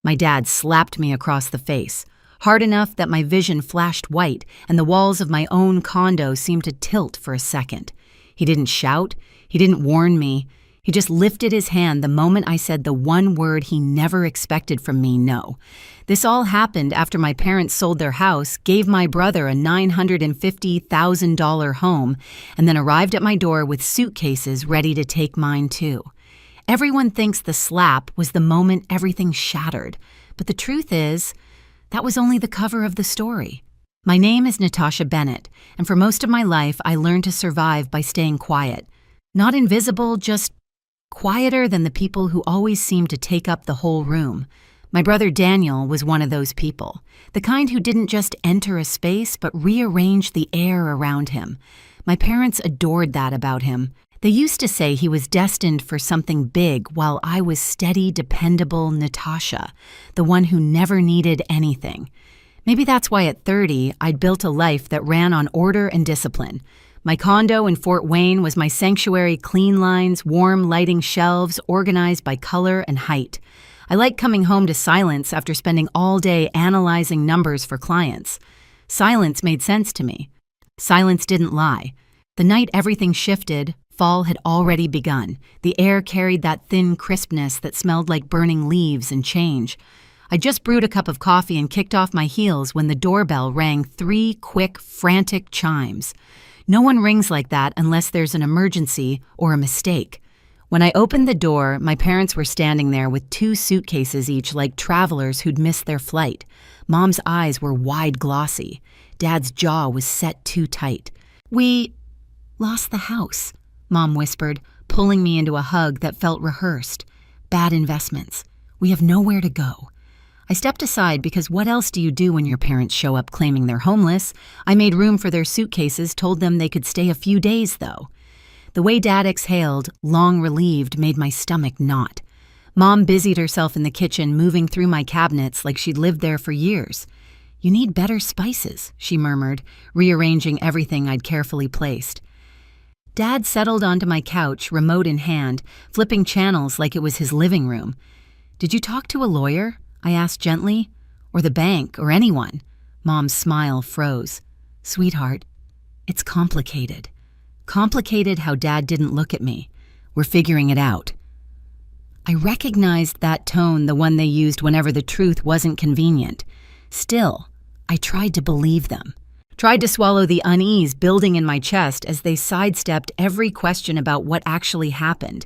My dad slapped me across the face, hard enough that my vision flashed white and the walls of my own condo seemed to tilt for a second. He didn't shout, he didn't warn me. He just lifted his hand the moment I said the one word he never expected from me, no. This all happened after my parents sold their house, gave my brother a $950,000 home, and then arrived at my door with suitcases ready to take mine too. Everyone thinks the slap was the moment everything shattered, but the truth is, that was only the cover of the story. My name is Natasha Bennett, and for most of my life I learned to survive by staying quiet. Not invisible, just quieter than the people who always seem to take up the whole room. My brother Daniel was one of those people, the kind who didn't just enter a space but rearrange the air around him. My parents adored that about him. They used to say he was destined for something big while I was steady, dependable Natasha, the one who never needed anything. Maybe that's why at 30 I'd built a life that ran on order and discipline. My condo in Fort Wayne was my sanctuary, clean lines, warm lighting shelves, organized by color and height. I liked coming home to silence after spending all day analyzing numbers for clients. Silence made sense to me. Silence didn't lie. The night everything shifted, fall had already begun. The air carried that thin crispness that smelled like burning leaves and change. I just brewed a cup of coffee and kicked off my heels when the doorbell rang 3 quick, frantic chimes. No one rings like that unless there's an emergency or a mistake. When I opened the door, my parents were standing there with 2 suitcases each like travelers who'd missed their flight. Mom's eyes were wide glossy. Dad's jaw was set too tight. "We lost the house," Mom whispered, pulling me into a hug that felt rehearsed. "Bad investments. We have nowhere to go." I stepped aside because what else do you do when your parents show up claiming they're homeless? I made room for their suitcases, told them they could stay a few days, though. The way Dad exhaled, long relieved, made my stomach knot. Mom busied herself in the kitchen, moving through my cabinets like she'd lived there for years. "You need better spices," she murmured, rearranging everything I'd carefully placed. Dad settled onto my couch, remote in hand, flipping channels like it was his living room. "Did you talk to a lawyer?" I asked gently. "Or the bank, or anyone?" Mom's smile froze. "Sweetheart, it's complicated. Complicated how Dad didn't look at me. We're figuring it out." I recognized that tone, the one they used whenever the truth wasn't convenient. Still, I tried to believe them. Tried to swallow the unease building in my chest as they sidestepped every question about what actually happened.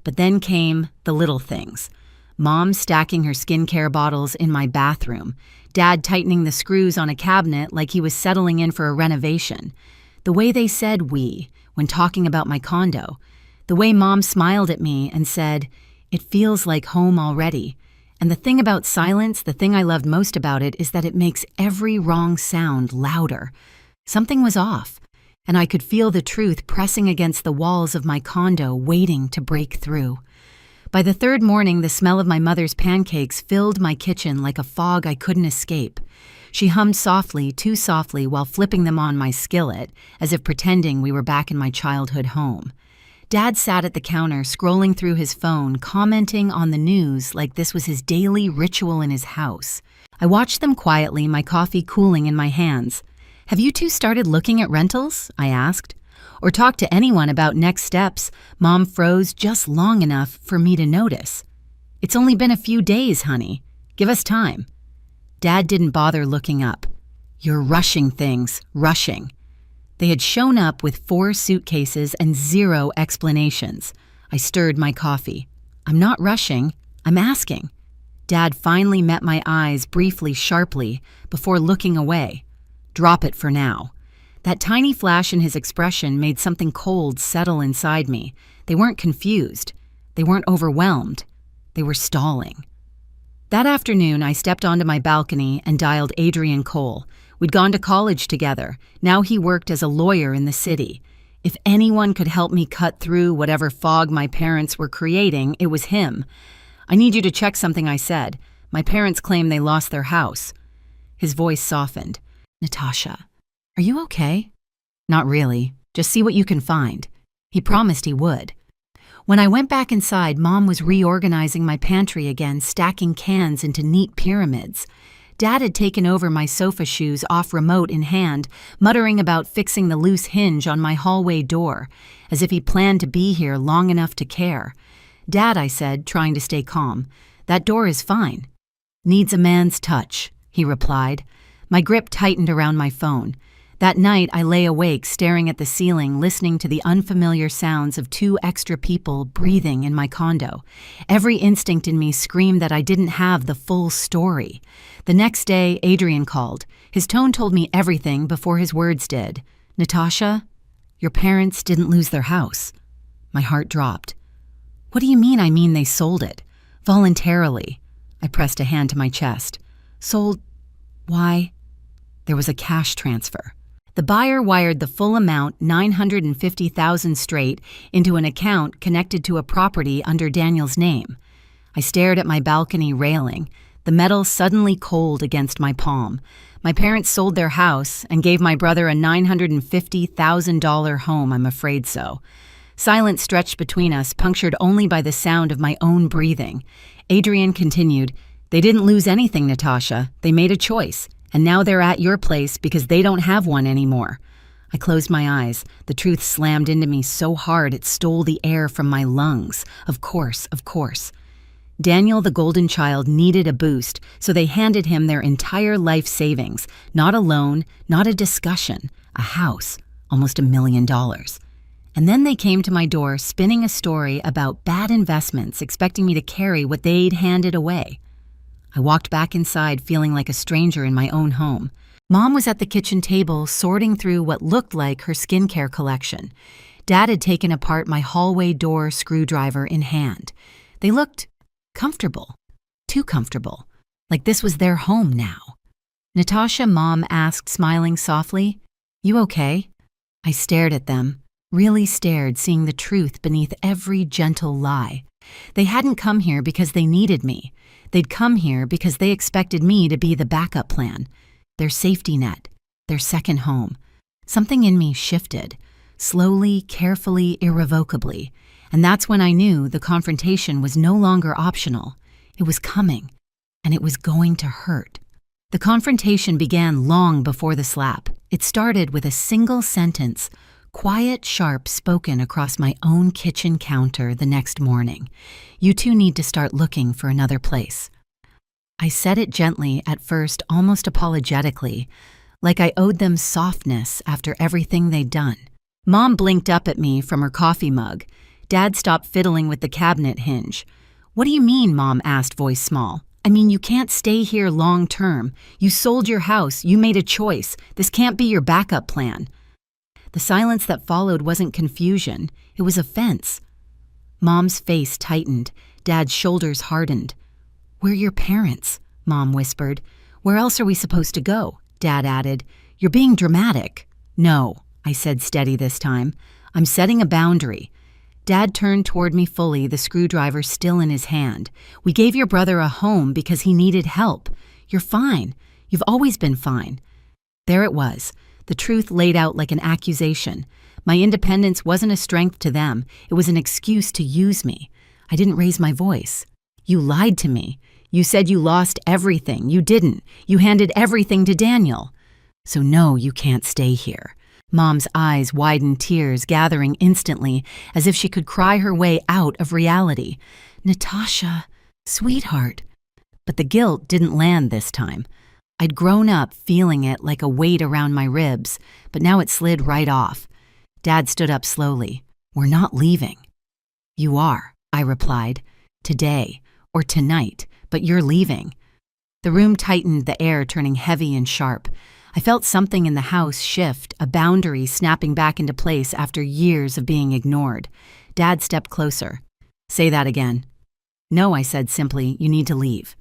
But then came the little things. Mom stacking her skincare bottles in my bathroom. Dad tightening the screws on a cabinet like he was settling in for a renovation. The way they said "we" when talking about my condo. The way Mom smiled at me and said, "It feels like home already." And the thing about silence, the thing I loved most about it, is that it makes every wrong sound louder. Something was off, and I could feel the truth pressing against the walls of my condo, waiting to break through. By the 3rd morning, the smell of my mother's pancakes filled my kitchen like a fog I couldn't escape. She hummed softly, too softly, while flipping them on my skillet, as if pretending we were back in my childhood home. Dad sat at the counter, scrolling through his phone, commenting on the news like this was his daily ritual in his house. I watched them quietly, my coffee cooling in my hands. "Have you 2 started looking at rentals?" I asked. "Or talked to anyone about next steps?" Mom froze just long enough for me to notice. "It's only been a few days, honey. Give us time." Dad didn't bother looking up. "You're rushing things, rushing." They had shown up with 4 suitcases and 0 explanations. I stirred my coffee. "I'm not rushing. I'm asking." Dad finally met my eyes briefly, sharply, before looking away. "Drop it for now." That tiny flash in his expression made something cold settle inside me. They weren't confused. They weren't overwhelmed. They were stalling. That afternoon, I stepped onto my balcony and dialed Adrian Cole. We'd gone to college together. Now he worked as a lawyer in the city. If anyone could help me cut through whatever fog my parents were creating, it was him. "I need you to check something," I said. "My parents claim they lost their house." His voice softened. "Natasha, are you okay?" "Not really. Just see what you can find." He promised he would. When I went back inside, Mom was reorganizing my pantry again, stacking cans into neat pyramids. Dad had taken over my sofa shoes off remote in hand, muttering about fixing the loose hinge on my hallway door, as if he planned to be here long enough to care. "Dad," I said, trying to stay calm, "that door is fine." "Needs a man's touch," he replied. My grip tightened around my phone. That night, I lay awake, staring at the ceiling, listening to the unfamiliar sounds of 2 extra people breathing in my condo. Every instinct in me screamed that I didn't have the full story. The next day, Adrian called. His tone told me everything before his words did. "Natasha, your parents didn't lose their house." My heart dropped. "What do you mean? I mean they sold it. Voluntarily." I pressed a hand to my chest. "Sold? Why?" There was a cash transfer. The buyer wired the full amount, $950,000 straight, into an account connected to a property under Daniel's name. I stared at my balcony railing, the metal suddenly cold against my palm. My parents sold their house and gave my brother a $950,000 home, I'm afraid so. Silence stretched between us, punctured only by the sound of my own breathing. Adrian continued, "They didn't lose anything, Natasha. They made a choice. And now they're at your place because they don't have one anymore." I closed my eyes. The truth slammed into me so hard it stole the air from my lungs. Of course. Daniel, the golden child, needed a boost, so they handed him their entire life savings. Not a loan, not a discussion. A house. Almost $1 million. And then they came to my door, spinning a story about bad investments, expecting me to carry what they'd handed away. I walked back inside, feeling like a stranger in my own home. Mom was at the kitchen table, sorting through what looked like her skincare collection. Dad had taken apart my hallway door screwdriver in hand. They looked comfortable. Too comfortable. Like this was their home now. "Natasha," Mom asked, smiling softly, "You okay?" I stared at them, really stared, seeing the truth beneath every gentle lie. They hadn't come here because they needed me. They'd come here because they expected me to be the backup plan, their safety net, their second home. Something in me shifted, slowly, carefully, irrevocably, and that's when I knew the confrontation was no longer optional. It was coming, and it was going to hurt. The confrontation began long before the slap. It started with a single sentence, quiet, sharp, spoken across my own kitchen counter the next morning. "You two need to start looking for another place." I said it gently at first, almost apologetically, like I owed them softness after everything they'd done. Mom blinked up at me from her coffee mug. Dad stopped fiddling with the cabinet hinge. "What do you mean?" Mom asked, voice small. "I mean, you can't stay here long term. You sold your house. You made a choice. This can't be your backup plan." The silence that followed wasn't confusion. It was offense. Mom's face tightened. Dad's shoulders hardened. "We're your parents," Mom whispered. "Where else are we supposed to go?" Dad added. "You're being dramatic." "No," I said, steady this time. "I'm setting a boundary." Dad turned toward me fully, the screwdriver still in his hand. "We gave your brother a home because he needed help. You're fine. You've always been fine." There it was. The truth laid out like an accusation. My independence wasn't a strength to them. It was an excuse to use me. I didn't raise my voice. "You lied to me. You said you lost everything. You didn't. You handed everything to Daniel. So no, you can't stay here." Mom's eyes widened, tears gathering instantly, as if she could cry her way out of reality. "Natasha, sweetheart." But the guilt didn't land this time. I'd grown up feeling it like a weight around my ribs, but now it slid right off. Dad stood up slowly. "We're not leaving." "You are," I replied. "Today, or tonight, but you're leaving." The room tightened, the air turning heavy and sharp. I felt something in the house shift, a boundary snapping back into place after years of being ignored. Dad stepped closer. "Say that again." "No," I said simply, "you need to leave."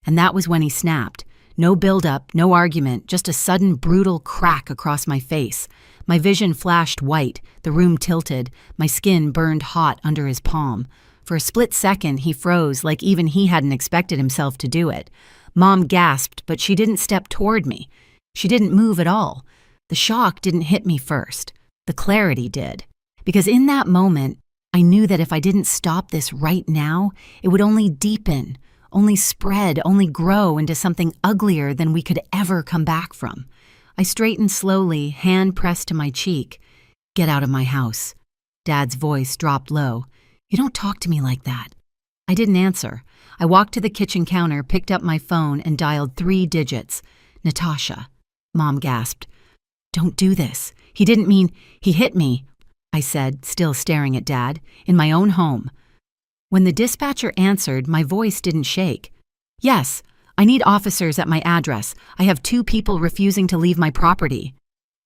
And that was when he snapped. No build-up, no argument, just a sudden brutal crack across my face. My vision flashed white, the room tilted, my skin burned hot under his palm. For a split second, he froze like even he hadn't expected himself to do it. Mom gasped, but she didn't step toward me. She didn't move at all. The shock didn't hit me first. The clarity did. Because in that moment, I knew that if I didn't stop this right now, it would only deepen, only spread, only grow into something uglier than we could ever come back from. I straightened slowly, hand pressed to my cheek. "Get out of my house." Dad's voice dropped low. "You don't talk to me like that." I didn't answer. I walked to the kitchen counter, picked up my phone, and dialed 3 digits. "Natasha." Mom gasped. "Don't do this. He didn't mean, he hit me," I said, still staring at Dad, "in my own home." When the dispatcher answered, my voice didn't shake. "Yes, I need officers at my address. I have 2 people refusing to leave my property."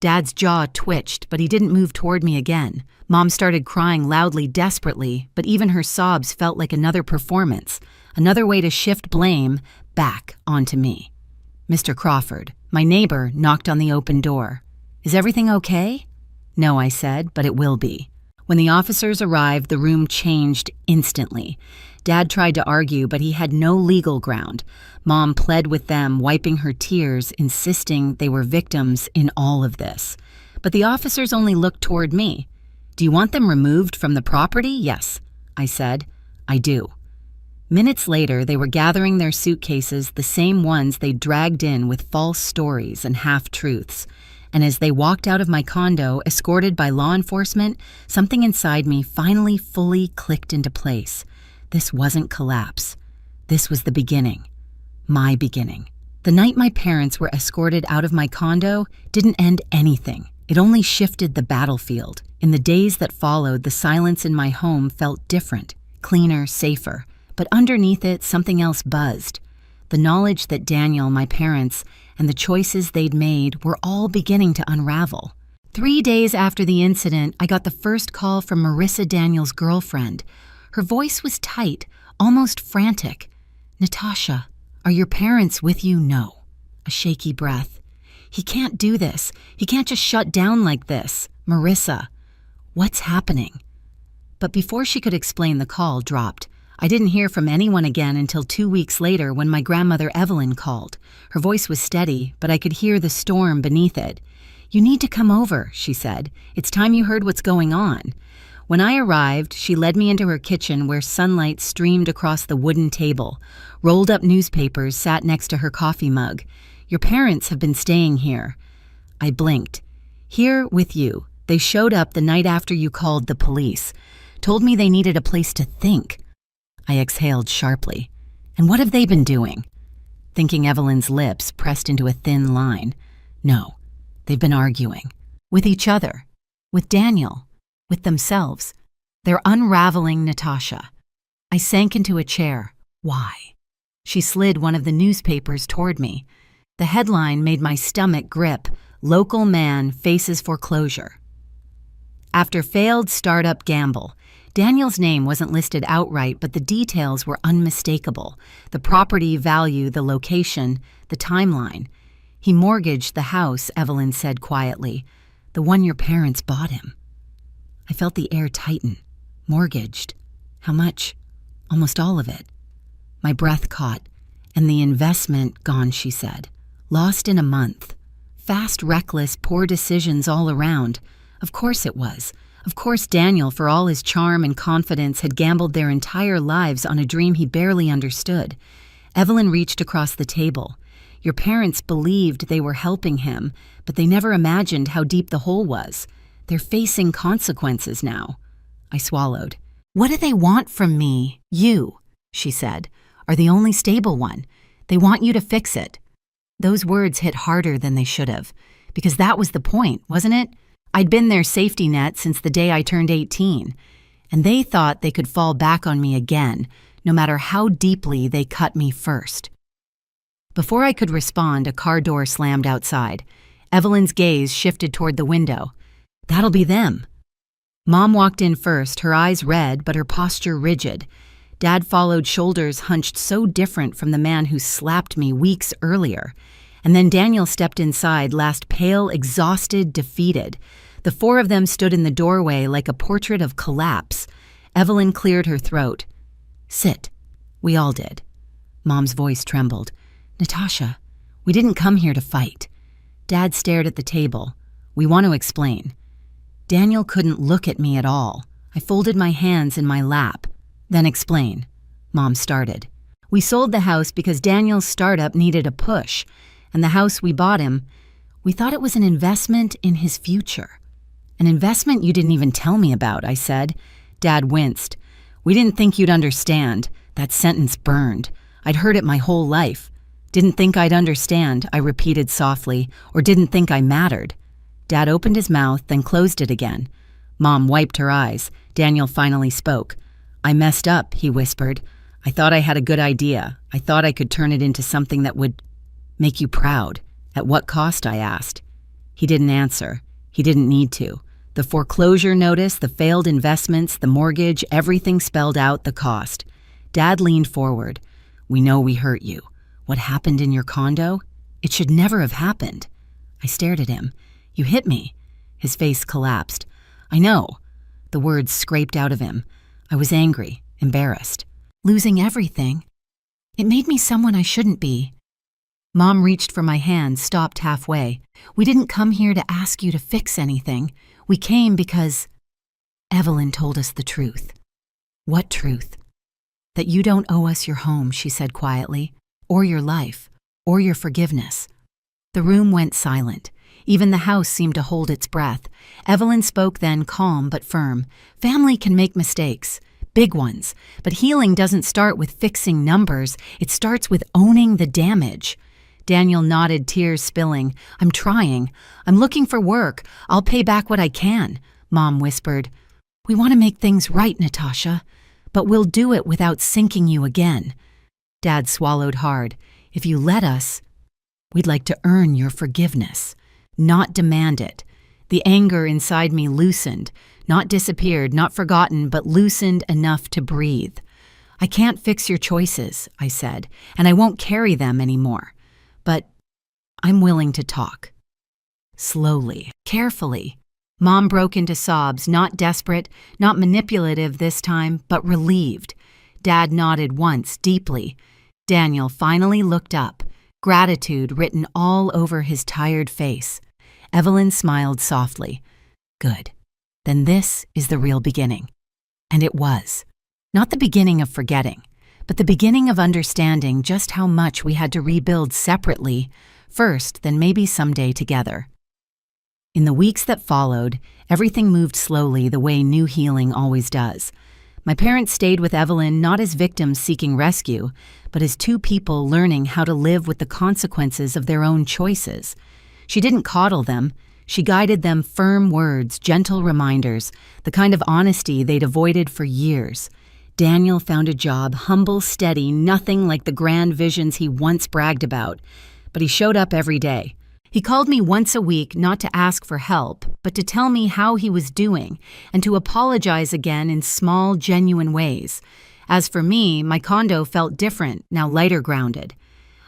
Dad's jaw twitched, but he didn't move toward me again. Mom started crying loudly, desperately, but even her sobs felt like another performance, another way to shift blame back onto me. Mr. Crawford, my neighbor, knocked on the open door. "Is everything okay?" "No," I said, "but it will be." When the officers arrived, the room changed instantly. Dad tried to argue, but he had no legal ground. Mom pled with them, wiping her tears, insisting they were victims in all of this. But the officers only looked toward me. "Do you want them removed from the property?" "Yes," I said. "I do." Minutes later, they were gathering their suitcases, the same ones they dragged in with false stories and half-truths. And as they walked out of my condo, escorted by law enforcement, something inside me finally fully clicked into place. This wasn't collapse. This was the beginning. My beginning. The night my parents were escorted out of my condo didn't end anything. It only shifted the battlefield. In the days that followed, the silence in my home felt different, cleaner, safer. But underneath it, something else buzzed. The knowledge that Daniel, my parents, and the choices they'd made were all beginning to unravel. 3 days after the incident, I got the first call from Marissa Daniel's girlfriend. Her voice was tight, almost frantic. "Natasha, are your parents with you?" "No." A shaky breath. "He can't do this. He can't just shut down like this." "Marissa, what's happening?" But before she could explain, the call dropped. I didn't hear from anyone again until 2 weeks later when my grandmother Evelyn called. Her voice was steady, but I could hear the storm beneath it. "You need to come over," she said. "It's time you heard what's going on." When I arrived, she led me into her kitchen where sunlight streamed across the wooden table. Rolled up newspapers sat next to her coffee mug. "Your parents have been staying here." I blinked. "Here with you. They showed up the night after you called the police. Told me they needed a place to think." I exhaled sharply. "And what have they been doing?" Thinking Evelyn's lips pressed into a thin line. "No, they've been arguing. With each other. With Daniel. With themselves. They're unraveling Natasha." I sank into a chair. "Why?" She slid one of the newspapers toward me. The headline made my stomach grip. "Local man faces foreclosure." After failed startup gamble. Daniel's name wasn't listed outright, but the details were unmistakable. The property value, the location, the timeline. "He mortgaged the house," Evelyn said quietly. "The one your parents bought him." I felt the air tighten. Mortgaged. How much? Almost all of it. My breath caught. "And the investment gone," she said. "Lost in a month. Fast, reckless, poor decisions all around." Of course it was. Of course Daniel, for all his charm and confidence, had gambled their entire lives on a dream he barely understood. Evelyn reached across the table. "Your parents believed they were helping him, but they never imagined how deep the hole was. They're facing consequences now." I swallowed. "What do they want from me? You," she said, "are the only stable one. They want you to fix it." Those words hit harder than they should have, because that was the point, wasn't it? I'd been their safety net since the day I turned 18, and they thought they could fall back on me again, no matter how deeply they cut me first. Before I could respond, a car door slammed outside. Evelyn's gaze shifted toward the window. "That'll be them." Mom walked in first, her eyes red, but her posture rigid. Dad followed, shoulders hunched so different from the man who slapped me weeks earlier. And then Daniel stepped inside, last pale, exhausted, defeated. The 4 of them stood in the doorway like a portrait of collapse. Evelyn cleared her throat. "Sit." We all did. Mom's voice trembled. "Natasha, we didn't come here to fight." Dad stared at the table. "We want to explain." Daniel couldn't look at me at all. I folded my hands in my lap. Then explain. Mom started. We sold the house because Daniel's startup needed a push, and the house we bought him, we thought it was an investment in his future. An investment you didn't even tell me about, I said. Dad winced. We didn't think you'd understand. That sentence burned. I'd heard it my whole life. Didn't think I'd understand, I repeated softly, or didn't think I mattered. Dad opened his mouth, then closed it again. Mom wiped her eyes. Daniel finally spoke. I messed up, he whispered. I thought I had a good idea. I thought I could turn it into something that would make you proud. At what cost, I asked. He didn't answer. He didn't need to. The foreclosure notice, the failed investments, the mortgage, everything spelled out the cost. Dad leaned forward. We know we hurt you. What happened in your condo? It should never have happened. I stared at him. You hit me. His face collapsed. I know. The words scraped out of him. I was angry, embarrassed. Losing everything. It made me someone I shouldn't be. Mom reached for my hand, stopped halfway. We didn't come here to ask you to fix anything. We came because Evelyn told us the truth. What truth? That you don't owe us your home, she said quietly, or your life, or your forgiveness. The room went silent. Even the house seemed to hold its breath. Evelyn spoke then, calm but firm. Family can make mistakes. Big ones. But healing doesn't start with fixing numbers. It starts with owning the damage. Daniel nodded, tears spilling. I'm trying. I'm looking for work. I'll pay back what I can, Mom whispered. We want to make things right, Natasha. But we'll do it without sinking you again. Dad swallowed hard. If you let us, we'd like to earn your forgiveness, not demand it. The anger inside me loosened. Not disappeared, not forgotten, but loosened enough to breathe. I can't fix your choices, I said, and I won't carry them anymore. But I'm willing to talk. Slowly, carefully. Mom broke into sobs, not desperate, not manipulative this time, but relieved. Dad nodded once, deeply. Daniel finally looked up, gratitude written all over his tired face. Evelyn smiled softly. Good. Then this is the real beginning. And it was. Not the beginning of forgetting, but the beginning of understanding just how much we had to rebuild separately, first, then maybe someday together. In the weeks that followed, everything moved slowly the way new healing always does. My parents stayed with Evelyn not as victims seeking rescue, but as two people learning how to live with the consequences of their own choices. She didn't coddle them. She guided them firm words, gentle reminders, the kind of honesty they'd avoided for years. Daniel found a job, humble, steady, nothing like the grand visions he once bragged about. But he showed up every day. He called me once a week not to ask for help, but to tell me how he was doing and to apologize again in small, genuine ways. As for me, my condo felt different, now lighter grounded.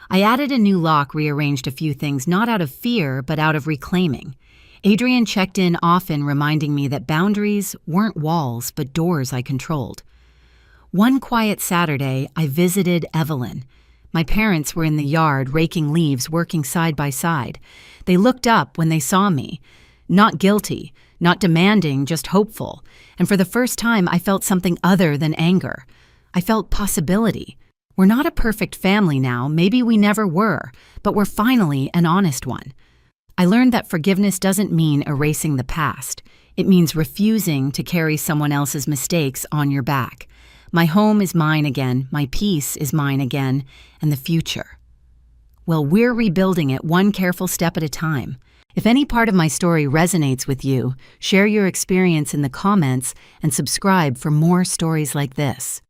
I added a new lock, rearranged a few things, not out of fear, but out of reclaiming. Adrian checked in often, reminding me that boundaries weren't walls, but doors I controlled. One quiet Saturday, I visited Evelyn. My parents were in the yard, raking leaves, working side by side. They looked up when they saw me. Not guilty, not demanding, just hopeful. And for the first time, I felt something other than anger. I felt possibility. We're not a perfect family now, maybe we never were, but we're finally an honest one. I learned that forgiveness doesn't mean erasing the past. It means refusing to carry someone else's mistakes on your back. My home is mine again, my peace is mine again, and the future. Well, we're rebuilding it one careful step at a time. If any part of my story resonates with you, share your experience in the comments and subscribe for more stories like this.